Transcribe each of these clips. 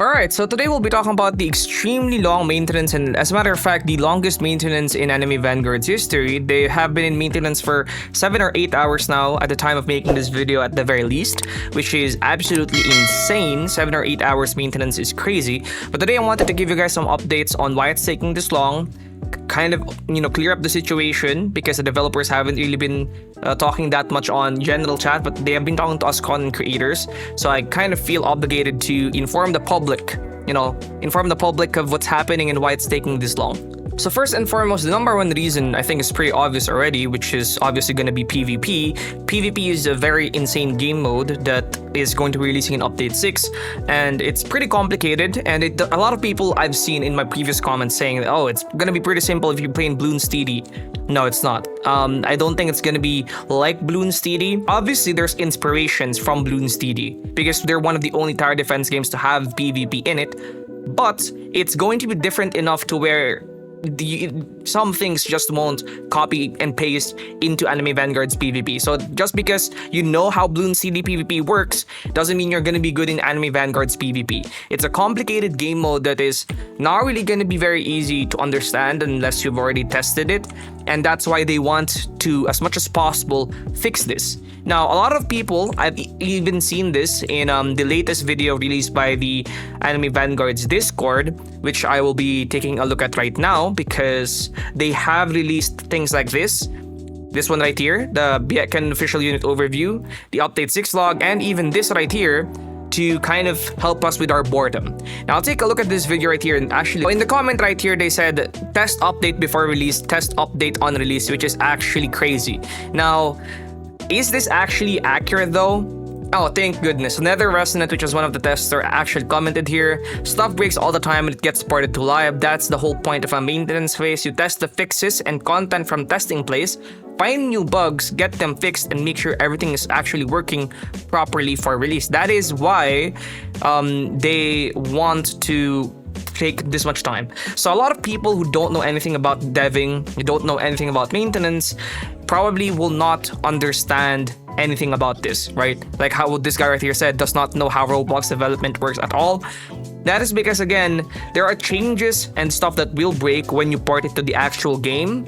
Alright, so today we'll be talking about the extremely long maintenance, and as a matter of fact, the longest maintenance in Anime Vanguard's history. They have been in maintenance for 7 or 8 hours now at the time of making this video at the very least, which is absolutely insane. 7 or 8 hours maintenance is crazy. But today I wanted to give you guys some updates on why it's taking this long, kind of, clear up the situation because the developers haven't really been talking that much on general chat, but they have been talking to us content creators. So I kind of feel obligated to inform the public, of what's happening and why it's taking this long. So first and foremost, the number one reason I think is pretty obvious already, which is obviously going to be PvP. PvP is a very insane game mode that is going to be releasing in Update 6, and it's pretty complicated, and a lot of people I've seen in my previous comments saying that, oh, it's going to be pretty simple if you're playing Bloons TD. No, it's not. I don't think it's going to be like Bloons TD. Obviously, there's inspirations from Bloons TD because they're one of the only tower defense games to have PvP in it, but it's going to be different enough to where some things just won't copy and paste into Anime Vanguard's PvP. So just because you know how Bloons TD PvP works doesn't mean you're gonna be good in Anime Vanguard's PvP. It's a complicated game mode that is not really gonna be very easy to understand unless you've already tested it, and that's why they want to, as much as possible, fix this. Now, a lot of people, I've even seen this in the latest video released by the Anime Vanguard's Discord, which I will be taking a look at right now because they have released things like this. This one right here, the Bietken official unit overview, the Update 6 log, and even this right here to kind of help us with our boredom. Now, I'll take a look at this video right here, and actually in the comment right here, they said test update before release, test update on release, which is actually crazy. Now, is this actually accurate though? Oh, thank goodness. Nether Resonant, which is one of the testers, actually commented here. Stuff breaks all the time and it gets ported to live. That's the whole point of a maintenance phase. You test the fixes and content from testing place, find new bugs, get them fixed, and make sure everything is actually working properly for release. That is why they want to take this much time. So a lot of people who don't know anything about deving, who don't know anything about maintenance, probably will not understand anything about this, right? Like how this guy right here said, does not know how Roblox development works at all. That is because, again, there are changes and stuff that will break when you port it to the actual game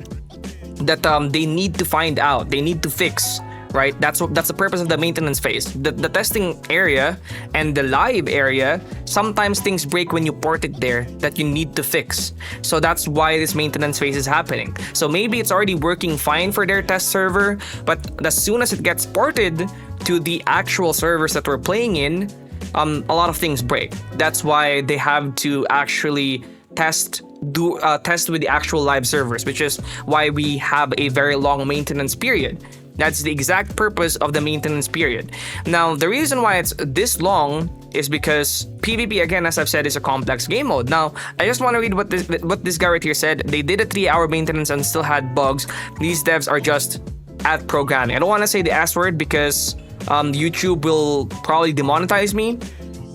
that they need to find out, they need to fix, right? That's the purpose of the maintenance phase. The testing area and the live area, sometimes things break when you port it there that you need to fix. So that's why this maintenance phase is happening. So maybe it's already working fine for their test server, but as soon as it gets ported to the actual servers that we're playing in, a lot of things break. That's why they have to actually test with the actual live servers, which is why we have a very long maintenance period. That's the exact purpose of the maintenance period. Now, the reason why it's this long is because PvP, again, as I've said, is a complex game mode. Now, I just want to read what this guy right here said. They did a 3-hour maintenance and still had bugs. These devs are just at programming. I don't want to say the S word because YouTube will probably demonetize me,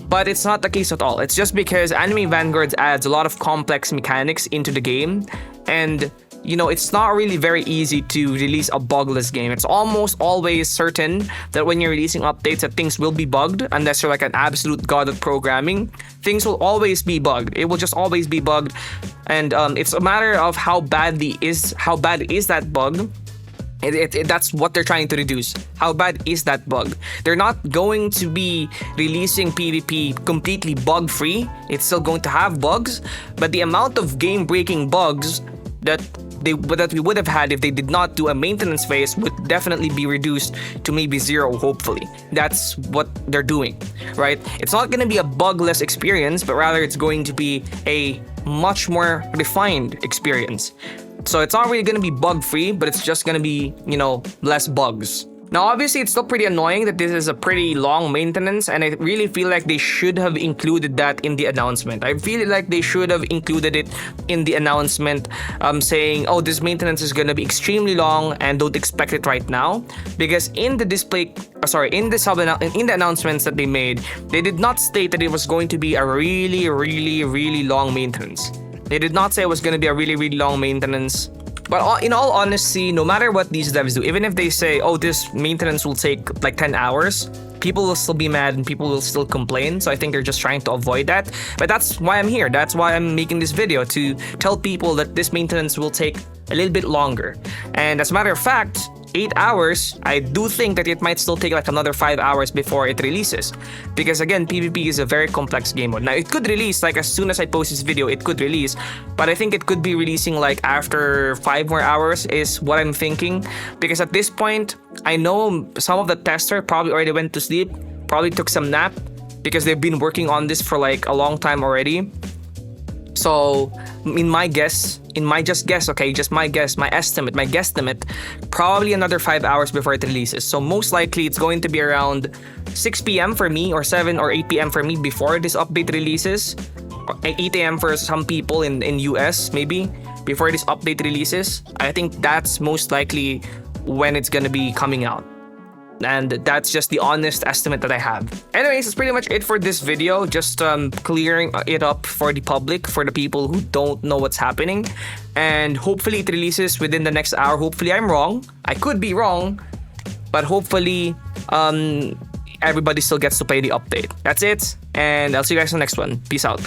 but it's not the case at all. It's just because Anime Vanguards adds a lot of complex mechanics into the game, and it's not really very easy to release a bugless game. It's almost always certain that when you're releasing updates that things will be bugged, unless you're like an absolute god at programming. Things will always be bugged. It will just always be bugged, and it's a matter of how bad is that bug. That's what they're trying to reduce. How bad is that bug? They're not going to be releasing PvP completely bug-free. It's still going to have bugs, but the amount of game-breaking bugs that we would have had if they did not do a maintenance phase would definitely be reduced to maybe 0, hopefully. That's what they're doing, right? It's not going to be a bugless experience, but rather it's going to be a much more refined experience. So it's not really going to be bug-free, but it's just going to be, less bugs. Now, obviously, it's still pretty annoying that this is a pretty long maintenance, and I really feel like they should have included that in the announcement. I feel like they should have included it in the announcement, saying, oh, this maintenance is going to be extremely long and don't expect it right now. Because in the announcements that they made, they did not state that it was going to be a really, really, really long maintenance. They did not say it was going to be a really, really long maintenance. But in all honesty, no matter what these devs do, even if they say, oh, this maintenance will take like 10 hours, people will still be mad and people will still complain. So I think they're just trying to avoid that. But that's why I'm here. That's why I'm making this video, to tell people that this maintenance will take a little bit longer. And as a matter of fact, 8 hours, I do think that it might still take like another 5 hours before it releases. Because again, PvP is a very complex game mode. Now, it could release like as soon as I post this video, it could release. But I think it could be releasing like after 5 more hours is what I'm thinking. Because at this point, I know some of the testers probably already went to sleep, probably took some nap, because they've been working on this for like a long time already. So in my guesstimate, probably another 5 hours before it releases. So most likely it's going to be around 6 p.m. for me, or 7 or 8 p.m. for me before this update releases. 8 a.m. for some people in US, maybe, before this update releases. I think that's most likely when it's gonna be coming out. And that's just the honest estimate that I have. Anyways, that's pretty much it for this video. Just clearing it up for the public, for the people who don't know what's happening. And hopefully it releases within the next hour. Hopefully I'm wrong. I could be wrong. But hopefully everybody still gets to play the update. That's it. And I'll see you guys in the next one. Peace out.